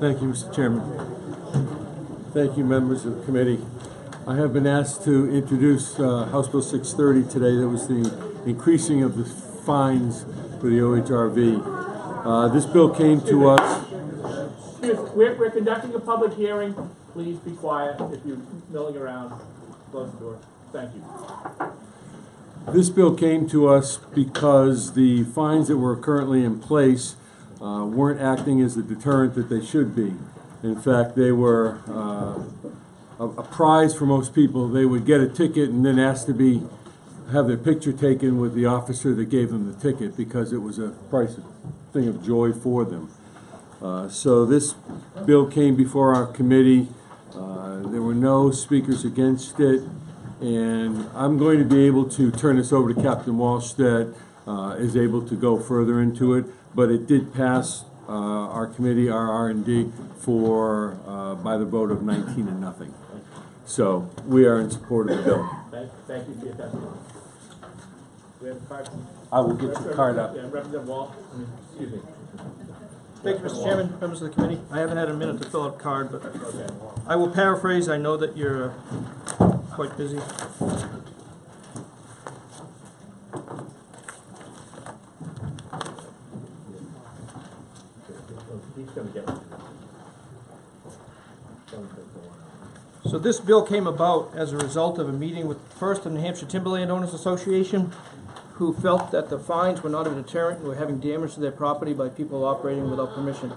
Thank you, Mr. Chairman. Thank you, members of the committee. I have been asked to introduce House Bill 630 today. That was the increasing of the fines for the OHRV. This bill came to us. We're conducting a public hearing. Please be quiet. If you're milling around, close the door. Thank you. This bill came to us because the fines that were currently in place weren't acting as the deterrent that they should be. In fact, they were a prize for most people. They would get a ticket and then ask to have their picture taken with the officer that gave them the ticket because it was a thing of joy for them. So this bill came before our committee. There were no speakers against it, and I'm going to be able to turn this over to Capt Walsh that is able to go further into it. But it did pass our committee, our R&D, by the vote of 19-0. So we are in support of the bill. Thank you for your testimony. We have a card. I will get your card up. Yeah, Representative Walsh. Excuse me. Thank you, Mr. Chairman, members of the committee. I haven't had a minute to fill out a card, but I will paraphrase. I know that you're quite busy. So this bill came about as a result of a meeting with first the New Hampshire Timberland Owners Association, who felt that the fines were not a deterrent and were having damage to their property by people operating without permission.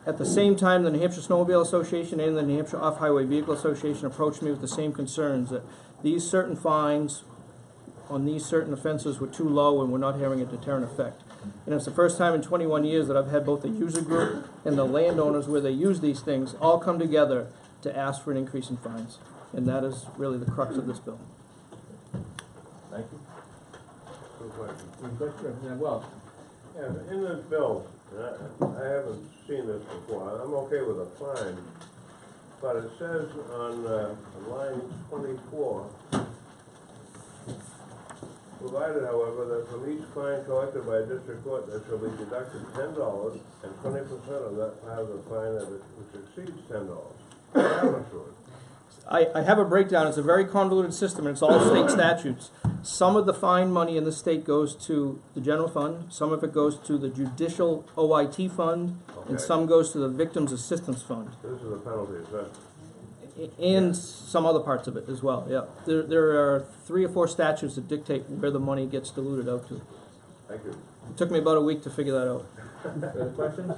At the same time, the New Hampshire Snowmobile Association and the New Hampshire Off-Highway Vehicle Association approached me with the same concerns, that these certain fines on these certain offenses were too low and were not having a deterrent effect. And it's the first time in 21 years that I've had both the user group and the landowners where they use these things all come together to ask for an increase in fines. And that is really the crux of this bill. Thank you. Good question. Representative Welch. Yeah, in this bill, I haven't seen this before. I'm okay with a fine, but it says on line 24, provided, however, that from each fine collected by a district court, there shall be deducted $10 and 20% of that part of the fine which exceeds $10. I'm not sure. I have a breakdown. It's a very convoluted system, and it's all state statutes. Some of the fine money in the state goes to the general fund, some of it goes to the judicial OIT fund, and some goes to the victims assistance fund. This is a penalty assessment. And some other parts of it as well, yeah. There are 3 or 4 statutes that dictate where the money gets diluted out to. Thank you. It took me about a week to figure that out. Further questions?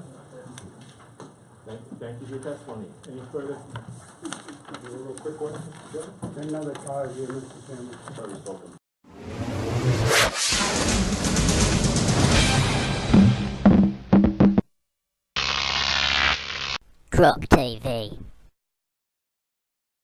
Thank you for your testimony. Any further? A real quick one. Another card here, Mr. Chairman. Crop TV.